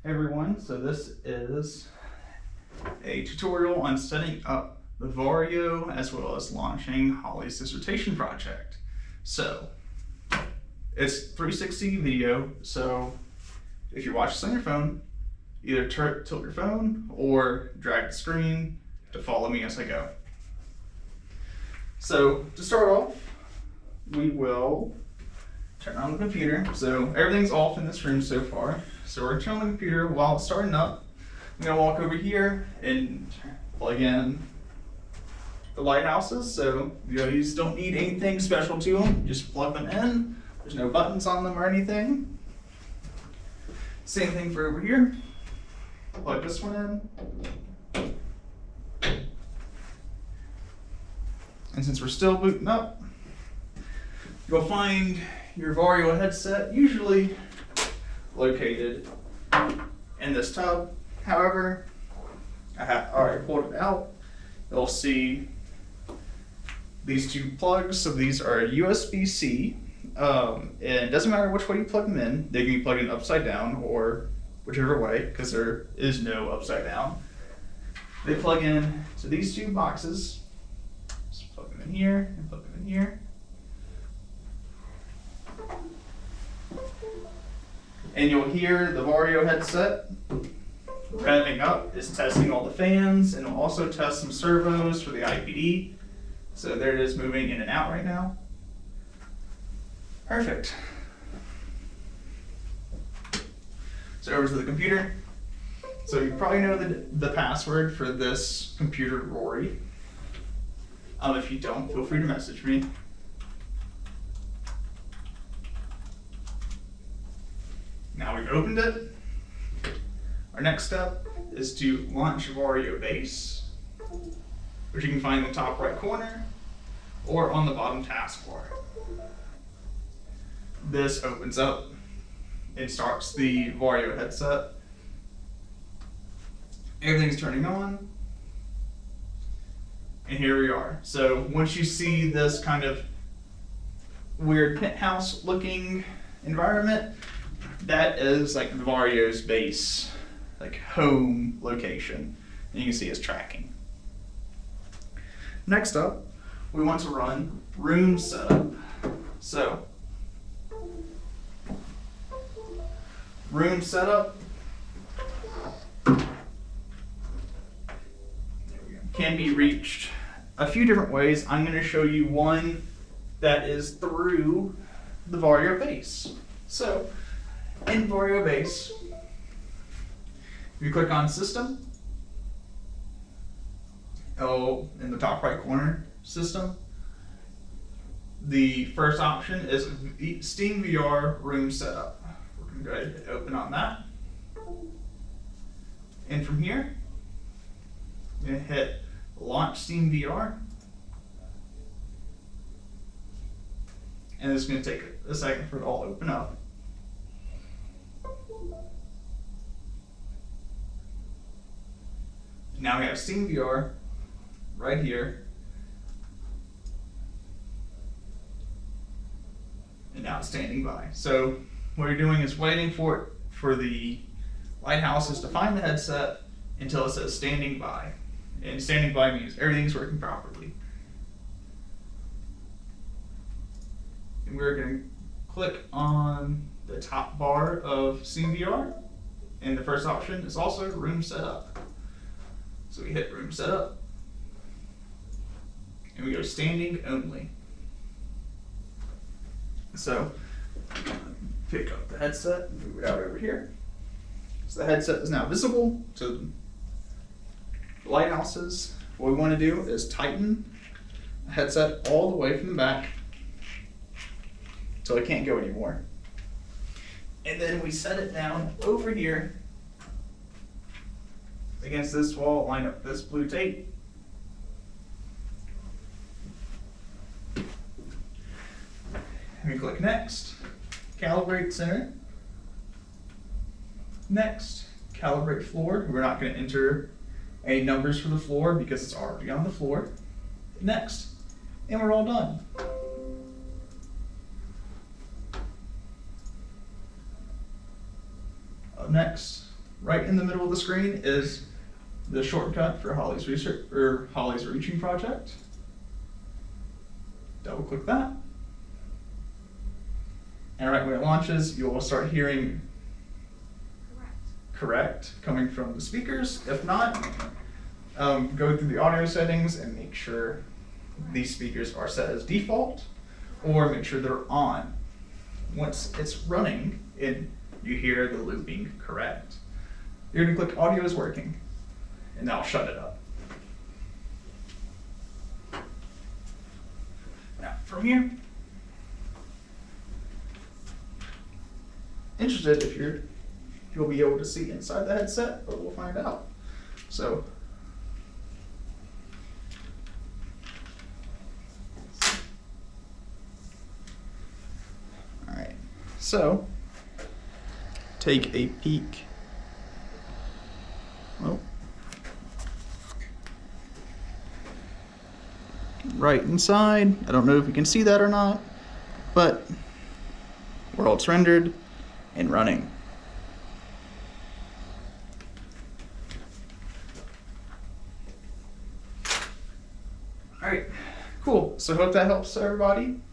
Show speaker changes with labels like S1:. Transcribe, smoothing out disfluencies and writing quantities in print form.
S1: Hey everyone, so this is a tutorial on setting up the Varjo as well as launching Holly's dissertation project. So it's 360 video, so if you watch this on your phone, either tilt your phone or drag the screen to follow me as I go. So to start off, we will turn on the computer. So everything's off in this room so far. So we're gonna turn on the computer while it's starting up. I'm gonna walk over here and plug in the lighthouses. So these don't need anything special to them. Just plug them in. There's no buttons on them or anything. Same thing for over here. Plug this one in. And since we're still booting up, you'll find your Varjo headset usually located in this tub. However, I have already pulled it out. You'll see these two plugs. So these are USB-C, and it doesn't matter which way you plug them in. They can be plugged in upside down or whichever way, because there is no upside down. They plug in to these two boxes. Just plug them in here and plug them in here. And you'll hear the Varjo headset revving up. It's testing all the fans, and it'll also test some servos for the IPD. So there it is, moving in and out right now. Perfect. So over to the computer. So you probably know the password for this computer, Rory. If you don't, feel free to message me. Now we've opened it. Our next step is to launch Varjo Base, which you can find in the top right corner or on the bottom taskbar. This opens up and starts the Varjo headset. Everything's turning on. And here we are. So once you see this kind of weird penthouse looking environment, that is like Varjo's base, like home location. And you can see it's tracking. Next up, we want to run room setup. So, room setup can be reached a few different ways. I'm going to show you one that is through the Varjo base. So, in Varjo base, if you click on System, in the top right corner, System, the first option is Steam VR Room Setup. We're going to go ahead and open on that. And from here, I'm going to hit Launch Steam VR. And it's going to take a second for it all to open up. Now we have Steam VR right here. And now it's standing by. So what you're doing is waiting for the lighthouses to find the headset until it says standing by. And standing by means everything's working properly. And we're going to click on the top bar of Steam VR. And the first option is also room setup. So we hit room setup, and we go standing only. So pick up the headset, move it out over here. So the headset is now visible to the lighthouses. What we want to do is tighten the headset all the way from the back until it can't go anymore. And then we set it down over here against this wall, line up this blue tape. And we click next, calibrate center. Next, calibrate floor. We're not going to enter any numbers for the floor because it's already on the floor. Next, and we're all done. Up next, Right in the middle of the screen is the shortcut for Holly's research or Holly's reaching project. Double click that. And right when it launches, you will start hearing correct coming from the speakers. If not, go through the audio settings and make sure these speakers are set as default, or make sure they're on. Once it's running and you hear the looping correct, you're gonna click audio is working, and that'll shut it up. Now, from here, interested if you'll be able to see inside the headset, but we'll find out. So, all right. So, take a peek. Oh. Right inside. I don't know if you can see that or not, but world's rendered and running. All right, cool. So hope that helps everybody.